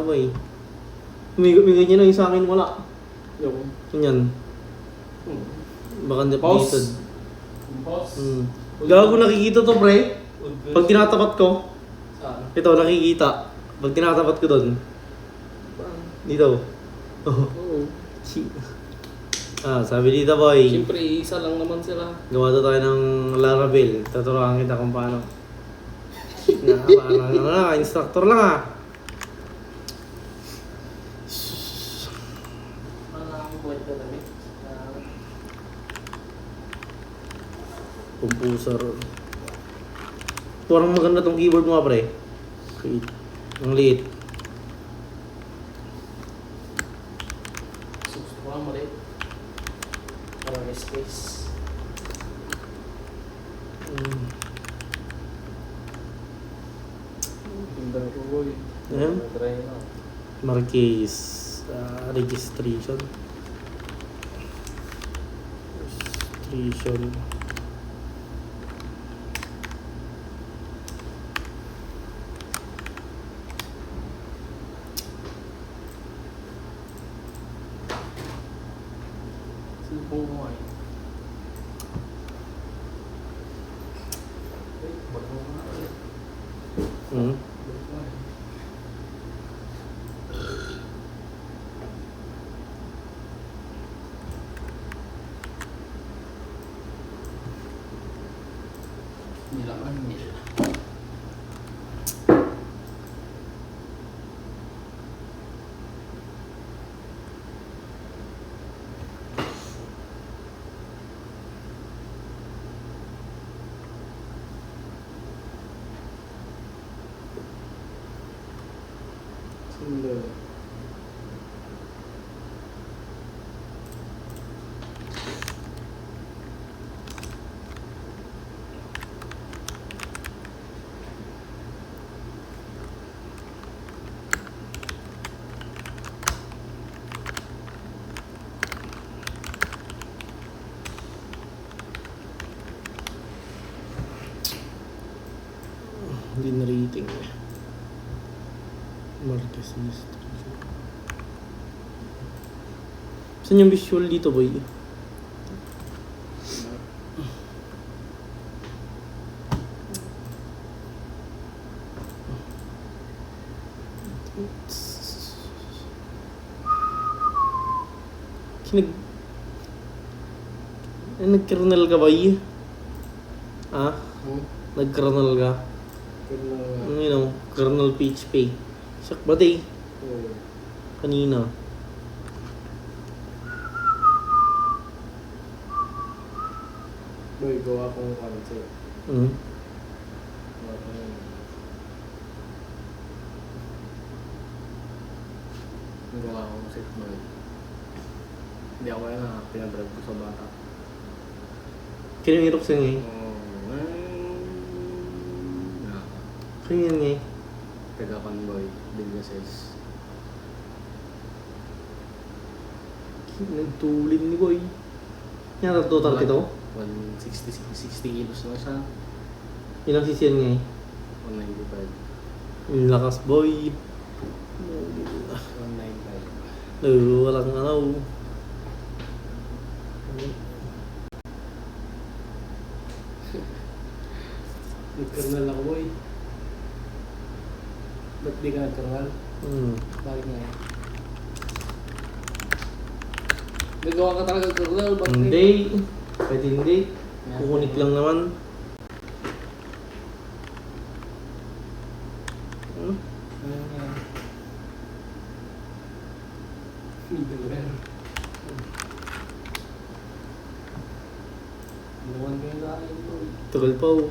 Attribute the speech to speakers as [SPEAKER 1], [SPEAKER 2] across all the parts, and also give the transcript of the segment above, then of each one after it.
[SPEAKER 1] ba eh. May ganyan na yung sa akin, wala.
[SPEAKER 2] Yung
[SPEAKER 1] Ganyan. Baka
[SPEAKER 2] Boss.
[SPEAKER 1] updated.
[SPEAKER 2] boss.
[SPEAKER 1] Gago nakikita to pre. Pag tinatapat ko,
[SPEAKER 2] Saan?
[SPEAKER 1] ito nakikita. Pag tinatapat ko doon. Dito.
[SPEAKER 2] Oo.
[SPEAKER 1] Sabi dito boy.
[SPEAKER 2] Siyempre, isa lang naman sila.
[SPEAKER 1] Gawa daw tayo ng Laravel. Tuturuan kita kung paano. Parang instructor lang ah.
[SPEAKER 2] Maraming kwento na rin.
[SPEAKER 1] Composer. Parang maganda tong keyboard mo pre. Ang liit.
[SPEAKER 2] Gusto ko lang mali. Para may space. Ganda ko boy.
[SPEAKER 1] Ayan.
[SPEAKER 2] Try na.
[SPEAKER 1] Marquez. Registration. Registration.
[SPEAKER 2] Silpong ko ay. Balik mo nga ulit.
[SPEAKER 1] Hmm.
[SPEAKER 2] Balik mo eh. Nilaman nila. Sundo.
[SPEAKER 1] Hindi na rating eh. Marquez Registration. Saan yung visual dito boy? Nag-kernel ka ba eh? Nag-kernel ka? Kernel PHP. Sak ba day? Kanina.
[SPEAKER 2] Boy, gawa kong concept. Gawa akong set boy. Hindi ako yan pinadrag ko sa bata.
[SPEAKER 1] Kinang irok siya ngayon. Kanya nga.
[SPEAKER 2] Tagakan boy, businesses.
[SPEAKER 1] Nagtulin ni boy. Yan ang total kito?
[SPEAKER 2] 60 kilos na siya.
[SPEAKER 1] Ilang sisiyan nga
[SPEAKER 2] 195.
[SPEAKER 1] Yung lakas boy.
[SPEAKER 2] 195.
[SPEAKER 1] Walang ano.
[SPEAKER 2] Nag-kernel ako boy. Ba't di ka nag-kernel? Bakit nga yan? Nagawa ka talaga ng-kernel?
[SPEAKER 1] Hindi. Pwede hindi. Kukunik lang naman.
[SPEAKER 2] Ayun yan. Middleware. Naman kayo sa akin boy.
[SPEAKER 1] Tagal pa oh.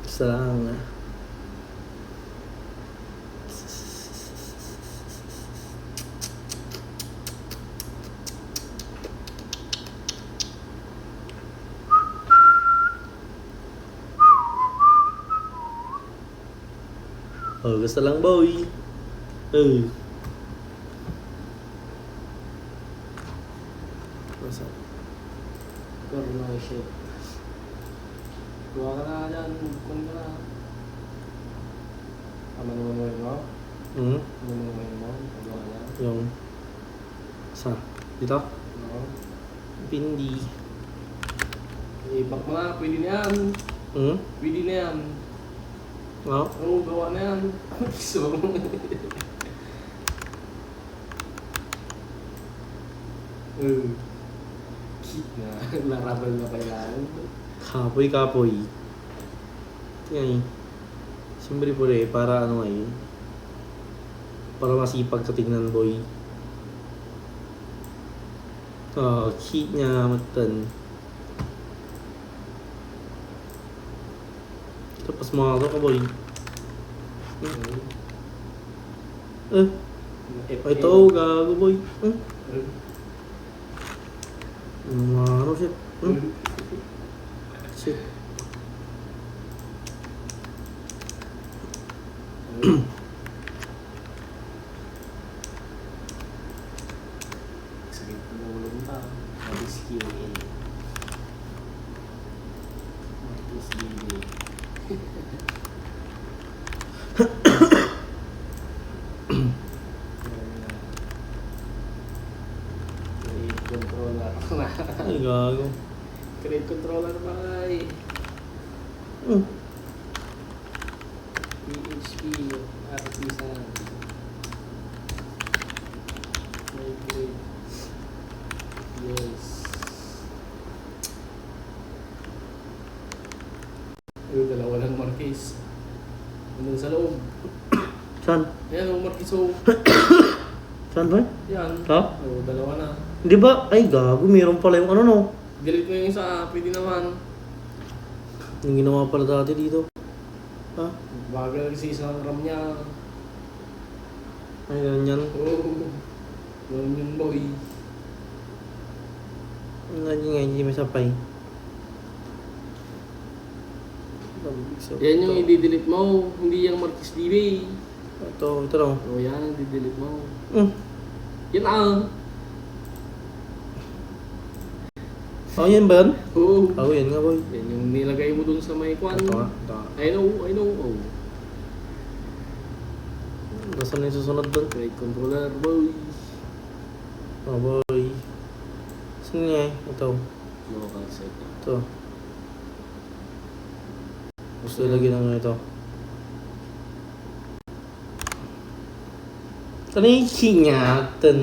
[SPEAKER 1] Basta lang ah. Oh, basta lang boy. Basta.
[SPEAKER 2] Kernel shit. Gawa ka na dyan. Kung ka na. ngayon mo?
[SPEAKER 1] Hmm?
[SPEAKER 2] Ano mo ngayon mo? Ano ka na?
[SPEAKER 1] Yung... Sa? Dito?
[SPEAKER 2] Ano?
[SPEAKER 1] Pindi.
[SPEAKER 2] Ibak mo na, pwede na yan.
[SPEAKER 1] Hmm?
[SPEAKER 2] Pwede na yan.
[SPEAKER 1] Oo?
[SPEAKER 2] Oo, gawa na yan. So, cute na. Larabal na pa yan.
[SPEAKER 1] Kapoy. Yan eh. Siyempre po eh, para ano eh. Para masipag sa tingnan boy. Oh, cute niya matan. Tapos mga ka boy. Ito gago boy. Ano shit? Shit.
[SPEAKER 2] Sakit mo ulong pa. Mabis QA. Mabis QA. Create controller.
[SPEAKER 1] Ay gago.
[SPEAKER 2] Create controller ba ay? PHP artisan. Migrate. Yes. Yung dalawa lang markis. Nandun sa loob.
[SPEAKER 1] Saan?
[SPEAKER 2] Ayan yung markiso.
[SPEAKER 1] Saan ba?
[SPEAKER 2] Yan.
[SPEAKER 1] Ha?
[SPEAKER 2] Oo, dalawa na.
[SPEAKER 1] Di ba? Ay gago, meron pala yung ano no.
[SPEAKER 2] Delete mo yung isa, pwede naman.
[SPEAKER 1] Yung ginawa pala dati dito. Ha?
[SPEAKER 2] Bagal kasi isang RAM niya.
[SPEAKER 1] Ay ganyan.
[SPEAKER 2] Oo. Ganun yun boy.
[SPEAKER 1] Ngayon may sapay.
[SPEAKER 2] Yan yung i-delete mo, hindi yung Marquis DB.
[SPEAKER 1] Ito lang.
[SPEAKER 2] O yan, i-delete mo. Yan
[SPEAKER 1] Oh, yan ba yan?
[SPEAKER 2] Oo.
[SPEAKER 1] Oh, yan nga boy.
[SPEAKER 2] Yan yung nilagay mo dun sa may kwan.
[SPEAKER 1] Ito nga. Ito nga.
[SPEAKER 2] I know. Oh.
[SPEAKER 1] Nasaan na yung susunod doon?
[SPEAKER 2] Create controller, boy.
[SPEAKER 1] Oh boy. Saan nga eh? Ito.
[SPEAKER 2] Local setup.
[SPEAKER 1] Ito. Gusto ilagay ng ito. Tanikingatan.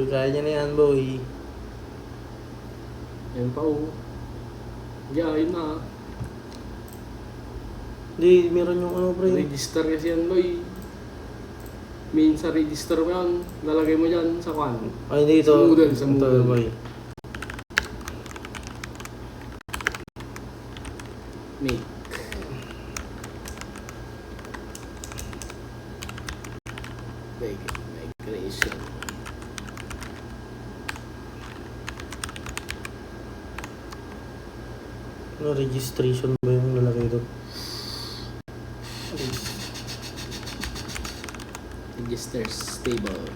[SPEAKER 1] Kaya niya na yan boy.
[SPEAKER 2] Yan pa oh. Yeah, yun na.
[SPEAKER 1] Hindi, meron yung ano pre.
[SPEAKER 2] Register kasi yan, boy. Minsan register mo yan, lalagay mo dyan sa kwan.
[SPEAKER 1] Ay, hindi ito.
[SPEAKER 2] Sa Moodle, sa
[SPEAKER 1] Ito
[SPEAKER 2] Moodle.
[SPEAKER 1] boy.
[SPEAKER 2] Make. Migration.
[SPEAKER 1] Ano, registration ba yung lalagay doon?
[SPEAKER 2] Register stable.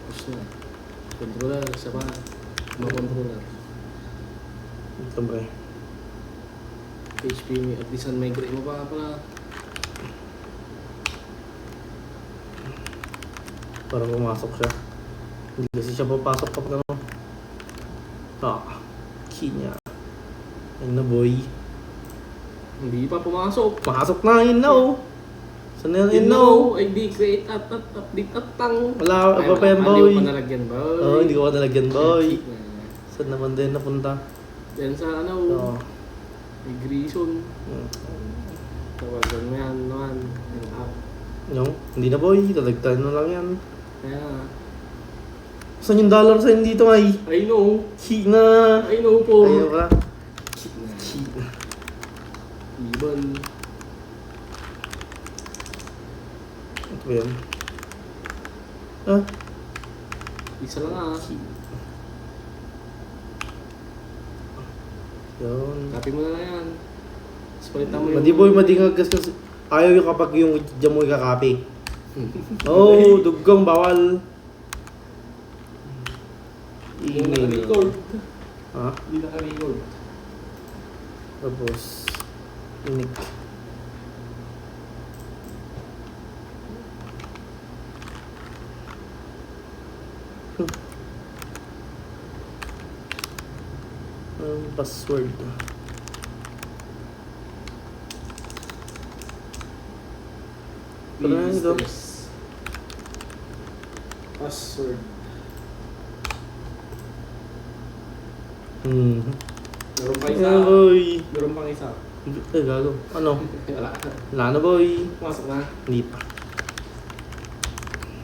[SPEAKER 2] Push na. Controller, isa pa. Mga controller.
[SPEAKER 1] Ito pre.
[SPEAKER 2] HP, at least migrate mo pa pala.
[SPEAKER 1] Para pumasok siya. Hindi kasi siya papasok kapag ano. Key niya. Ayun na boy.
[SPEAKER 2] Hindi pa pumasok.
[SPEAKER 1] Pasok na, yun na oh. Saan na yun na
[SPEAKER 2] No,
[SPEAKER 1] oh?
[SPEAKER 2] ay di create at update at tang.
[SPEAKER 1] Wala, iba pa yan
[SPEAKER 2] Hindi
[SPEAKER 1] boy.
[SPEAKER 2] ko pa nalagyan boy.
[SPEAKER 1] Oo, hindi ko pa nalagyan boy.
[SPEAKER 2] Na.
[SPEAKER 1] Saan naman din napunta?
[SPEAKER 2] Yan sa ano,
[SPEAKER 1] Oo.
[SPEAKER 2] migration.
[SPEAKER 1] Hmm.
[SPEAKER 2] Tawagan mo yan naman. Yung app.
[SPEAKER 1] Yung, hindi na boy, dadagdagan na lang yan.
[SPEAKER 2] Kaya,
[SPEAKER 1] Saan yung dollar sign dito ay?
[SPEAKER 2] I know.
[SPEAKER 1] Key na.
[SPEAKER 2] I know po.
[SPEAKER 1] Ayaw ka.
[SPEAKER 2] Key. Ibon.
[SPEAKER 1] Ito ba yan? Ah?
[SPEAKER 2] Isa lang ah.
[SPEAKER 1] Yun.
[SPEAKER 2] Copy mo na lang yan. Tapos palitan mo yung...
[SPEAKER 1] Madi boy, madingag kasi ayaw yung kapag yung dyan mo ikakapi. Oh, dugang bawal.
[SPEAKER 2] Hindi
[SPEAKER 1] Ingay
[SPEAKER 2] naka-record.
[SPEAKER 1] Ha?
[SPEAKER 2] Hindi naka-record.
[SPEAKER 1] Tapos, Inik. Password. Pero na ito.
[SPEAKER 2] Stress. Password. Meron pa isa.
[SPEAKER 1] Boy.
[SPEAKER 2] Meron pang isa.
[SPEAKER 1] Ay, gago. Ano?
[SPEAKER 2] Wala.
[SPEAKER 1] Wala na, boy.
[SPEAKER 2] Pumasok na.
[SPEAKER 1] Hindi pa.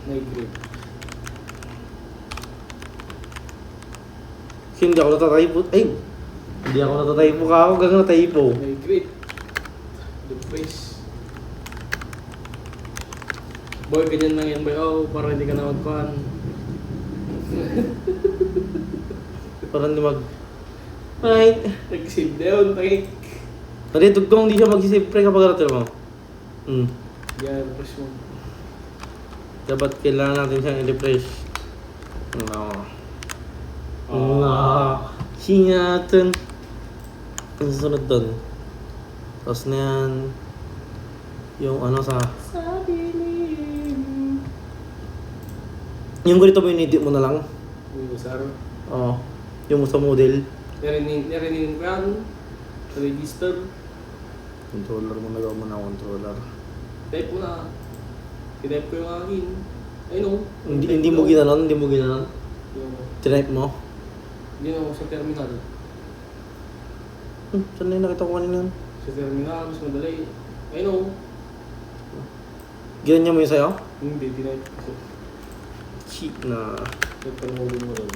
[SPEAKER 2] May grip.
[SPEAKER 1] Kasi hindi ako natatypo. Ay! Hindi ako natatypo ka ako. Gago natatypo.
[SPEAKER 2] May grip. The face. Boy, ganyan lang yan boy. Oh, para hindi ka na magkuhan.
[SPEAKER 1] Parang di mag... Right.
[SPEAKER 2] Nag-save na yun, takik.
[SPEAKER 1] Naritog kong hindi siya mag-save pre kapag natin mo.
[SPEAKER 2] Yan, refresh mo.
[SPEAKER 1] Dapat kailangan natin siyang i-refresh. Hingatan. Ang susunod doon. Tapos na yan. Yung ano sa... Yung ganito mo inedit mo na lang.
[SPEAKER 2] Yung usar.
[SPEAKER 1] Oo. Yung sa model.
[SPEAKER 2] Narinig ko yan. Sa register.
[SPEAKER 1] Controller mo, nagawa mo na controller.
[SPEAKER 2] Type mo na. I-type ko yung akin. Ayun o.
[SPEAKER 1] Hindi mo ginanon? Hindi mo ginanon?
[SPEAKER 2] Yung,
[SPEAKER 1] Tinype mo?
[SPEAKER 2] yun o, sa terminal.
[SPEAKER 1] Saan na yung nakita ko kanina?
[SPEAKER 2] Sa terminal, mas madali. Ayun o.
[SPEAKER 1] Ginanya mo yung sa'yo?
[SPEAKER 2] Hindi, tinype ko.
[SPEAKER 1] Cheap na.
[SPEAKER 2] Type ko mo din mo doon.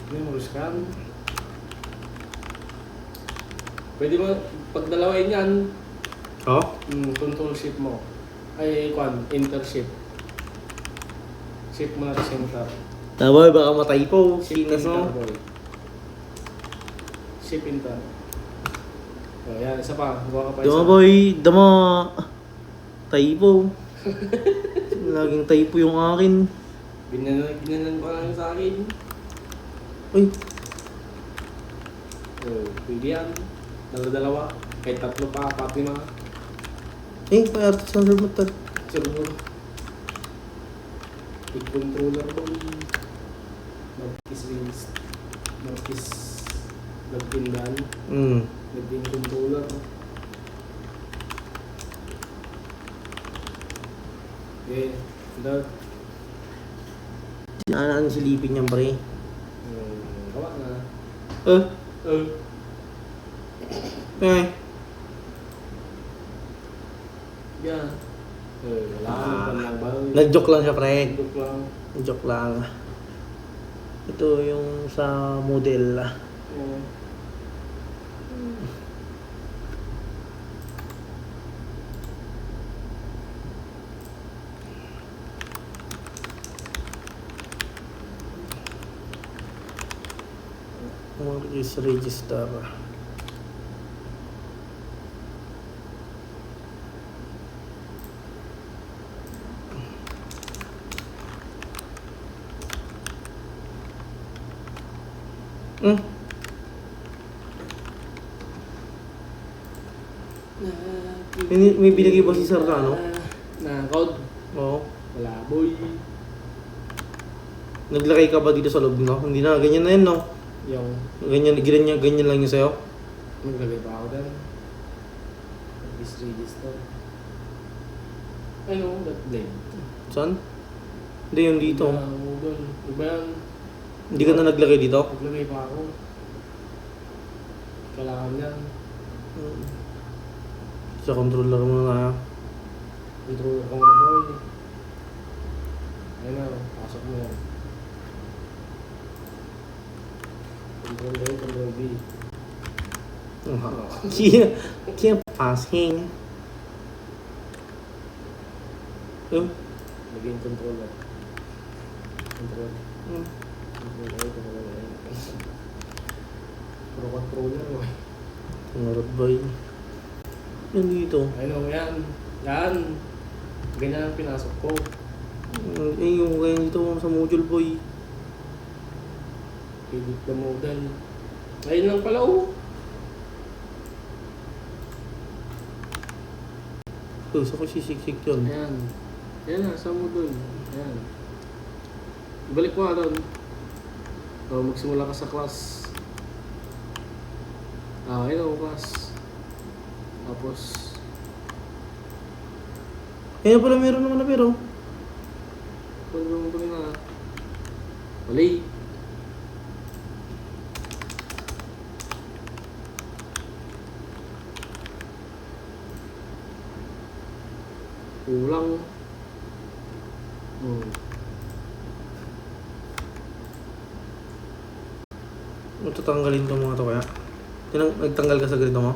[SPEAKER 2] Memory scan. Pwede mo, pag dalawain yan,
[SPEAKER 1] Oh?
[SPEAKER 2] control shift mo. Ay, enter shift. Shift mo na sa center.
[SPEAKER 1] Boy, baka matypo.
[SPEAKER 2] Shift
[SPEAKER 1] Sinas
[SPEAKER 2] enter,
[SPEAKER 1] mo.
[SPEAKER 2] boy. Shift enter. O, yan, isa pa. Gawa ka pa
[SPEAKER 1] Dama
[SPEAKER 2] isa.
[SPEAKER 1] boy, dama. Typo. Laging typo yung akin.
[SPEAKER 2] Ginanan ko lang sa akin.
[SPEAKER 1] Uy,
[SPEAKER 2] O, pwede yan. Dalawa-dalawa. Kahit tatlo pa, apat, lima.
[SPEAKER 1] kaya ito sa remote tal.
[SPEAKER 2] Server. Big controller boy. Marquis Wings. Marquis. Nagpindan. Nagpin controller. Okay. That.
[SPEAKER 1] Sinanaan silipin niyan pre.
[SPEAKER 2] Gawa na.
[SPEAKER 1] Eh, eh.
[SPEAKER 2] Yan. Wala ka lang ba?
[SPEAKER 1] Nag-joke lang siya pre.
[SPEAKER 2] Joke lang.
[SPEAKER 1] Joke lang. Ito yung sa model.
[SPEAKER 2] Oo.
[SPEAKER 1] Mortgage register. May binigay ba si Sir na ano?
[SPEAKER 2] Na code?
[SPEAKER 1] Oo.
[SPEAKER 2] Wala boy.
[SPEAKER 1] Naglakay ka ba dito sa loob no? Hindi na, ganyan na yan no?
[SPEAKER 2] Yung
[SPEAKER 1] Ganyan lang yung sa'yo?
[SPEAKER 2] maglagay pa ako dyan. This register. Ano? That blade.
[SPEAKER 1] Saan? Hindi, yung dito.
[SPEAKER 2] Doon. Iba yan.
[SPEAKER 1] Hindi ka na naglagay dito?
[SPEAKER 2] Maglagay pa ako. Kailangan yan.
[SPEAKER 1] Sa controller mo na.
[SPEAKER 2] Control ko muna boy. Ayun na. Pasok mo yan. Control A, Control B.
[SPEAKER 1] Can't pass hang.
[SPEAKER 2] Naging controller. Control. Control A, Control A. Pro controller boy.
[SPEAKER 1] Tungarot ba yun? Yan dito.
[SPEAKER 2] Ayun o, yan. Yan. Ganyan ang pinasok ko.
[SPEAKER 1] Yung kaya dito sa module boy.
[SPEAKER 2] Edit the model. Ayun lang pala oh.
[SPEAKER 1] Gusto ko sisiksik yun.
[SPEAKER 2] Ayan. Ayan na, saan mo dun? Ayan. Ibalik mo nga doon. Magsimula ka sa class. Ayun ang class. Tapos,
[SPEAKER 1] Kaya pala meron naman na pero.
[SPEAKER 2] kung mo ito na. Mali. Kulang.
[SPEAKER 1] Tatanggalin ko mga to kaya. Nagtanggal ka sa ganito mo?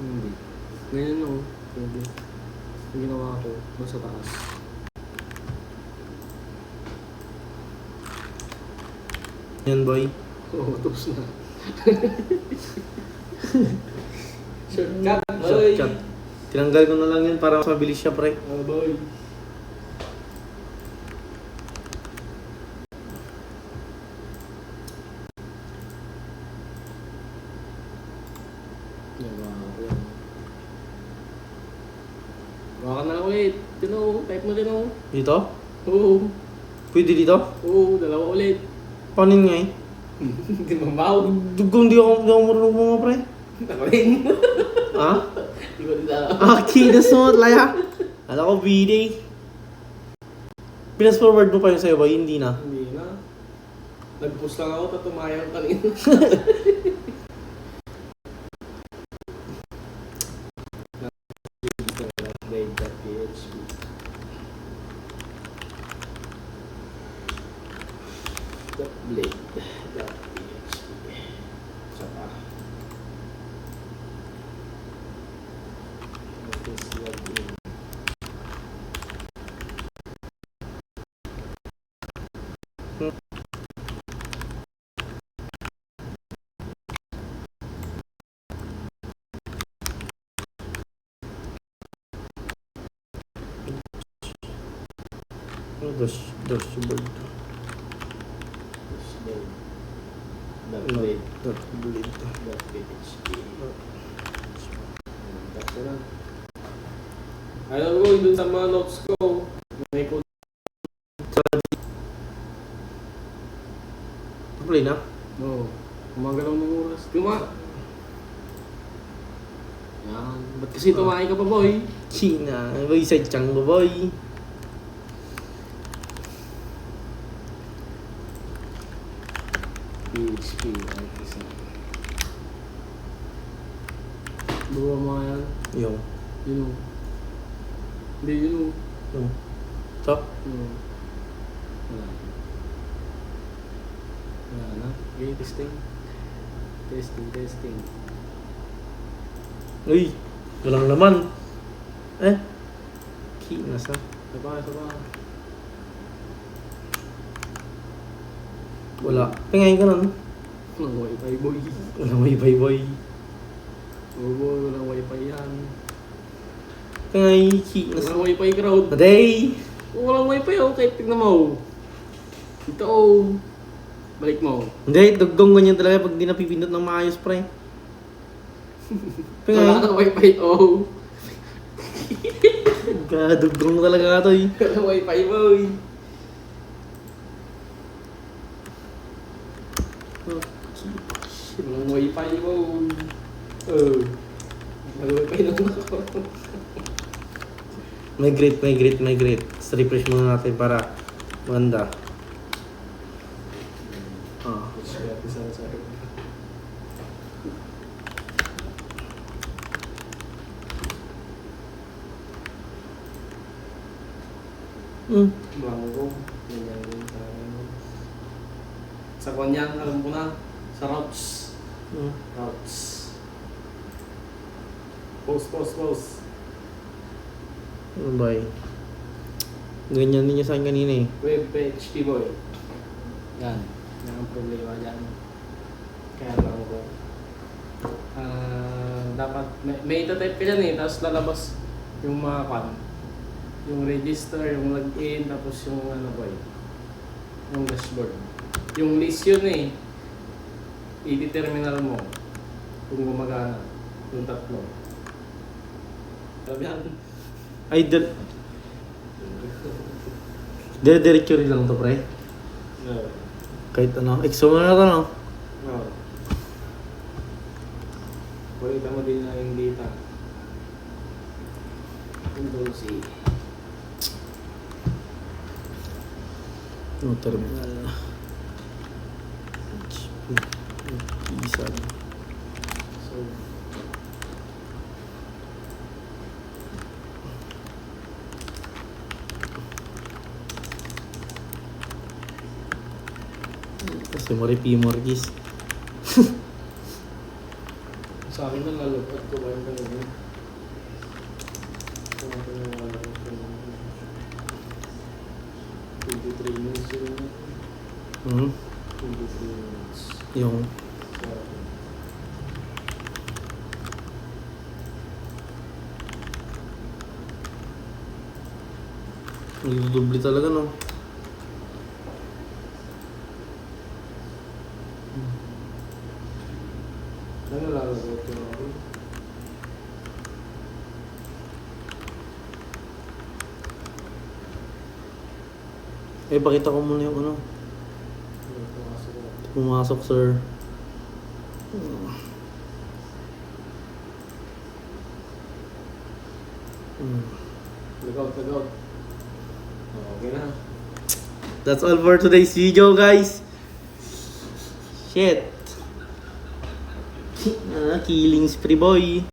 [SPEAKER 2] Hindi. Ngayon no. Pwede. Yung ginawa ko, doon sa taas.
[SPEAKER 1] Yan boy.
[SPEAKER 2] Oo, tapos na. Shortcut, boy!
[SPEAKER 1] Shortcut. Tinanggal ko na lang yan para mas mabilis siya pre.
[SPEAKER 2] Oh, boy! Baka na lang ulit. Tino, type mo din ako.
[SPEAKER 1] Dito?
[SPEAKER 2] Oo.
[SPEAKER 1] Pwede dito?
[SPEAKER 2] Oo, dalawa ulit.
[SPEAKER 1] Paano yun nga eh?
[SPEAKER 2] Hindi mo mabaw.
[SPEAKER 1] Kung di ako marunong mga pre.
[SPEAKER 2] Ako rin.
[SPEAKER 1] Ha?
[SPEAKER 2] Hindi ko din alam.
[SPEAKER 1] Kinas mo, laya. Alam ko, B-Day. Pinas-forward mo pa yun sa'yo ba? Hindi na.
[SPEAKER 2] Hindi na. Nag-post lang ako, tatumayan kanina. Blade.php Blade.php Saka Notice login
[SPEAKER 1] Dashboard.
[SPEAKER 2] Blade.php Tapos na. Ayaw ko, dun sa mga notes ko, may code.
[SPEAKER 1] Play na?
[SPEAKER 2] Oo. Gumagalaw ng oras. Yan. Ba't kasi tumahay ka pa, boy?
[SPEAKER 1] China. Boy, sa chang ko boy.
[SPEAKER 2] PHP, artisan. Buwa mo nga yan.
[SPEAKER 1] Yung.
[SPEAKER 2] Yun o. Hindi, yun o.
[SPEAKER 1] Yung. Ito?
[SPEAKER 2] Wala. Wala na. Okay, testing. Testing.
[SPEAKER 1] Uy. Walang laman. Kinas na.
[SPEAKER 2] Saba.
[SPEAKER 1] Wala. Pingayin ka nun.
[SPEAKER 2] Walang wifi, boy.
[SPEAKER 1] Walang wifi boy.
[SPEAKER 2] Oo, boy. Walang wifi yan.
[SPEAKER 1] Pingay. Kinas na.
[SPEAKER 2] Walang wifi, crowd.
[SPEAKER 1] Maday!
[SPEAKER 2] Walang wifi, oh. Kahit tignan mo. Ito, oh. Balik mo.
[SPEAKER 1] Hindi, dugdong ganyan talaga pag di napipindot ng maayos pre. Pingay.
[SPEAKER 2] Wala kang wifi, oh.
[SPEAKER 1] Dugdong talaga ito eh.
[SPEAKER 2] Walang wifi, boy. Walang wifi, boy. Walang wifi na ako.
[SPEAKER 1] Migrate. Refresh muna natin para maganda.
[SPEAKER 2] Bangko. Ganyan din sa sa kanyang, alam ko na. Sa routes. Routes. Post.
[SPEAKER 1] Ano ba eh? Ganyan din niya sa akin kanina eh.
[SPEAKER 2] Web PHP boy. Yan. Yan ang problema dyan. Kaya lang ko. Dapat, may itatype ka dyan eh. Tapos lalabas yung mga kan. Yung register, yung login, tapos yung ano boy. Yung dashboard. Yung list yun eh. I-determinal mo kung gumagana. Yung tatlo. Sabi yan.
[SPEAKER 1] Ay, dire-diretso rin lang to, pre.
[SPEAKER 2] No.
[SPEAKER 1] Kahit ano. Exo na to, no?
[SPEAKER 2] No. Balita mo din na yung data. Control C.
[SPEAKER 1] No terminal. Isa.
[SPEAKER 2] So,
[SPEAKER 1] Kasi maripi morgis.
[SPEAKER 2] sa akin na lalupad ko ba yung kanina? Kung ako na wala ko sa 23 minutes yun.
[SPEAKER 1] Hmm.
[SPEAKER 2] 23 minutes.
[SPEAKER 1] Yung
[SPEAKER 2] Sa
[SPEAKER 1] nagdudubli talaga, no?
[SPEAKER 2] ano lalagot ko ako?
[SPEAKER 1] Eh, pakita ko muna yung ano.
[SPEAKER 2] Pumasok ko.
[SPEAKER 1] Pumasok, sir. Hmm.
[SPEAKER 2] Lagout. Okay na.
[SPEAKER 1] That's all for today's video, guys. Shit. Killing spree, boy.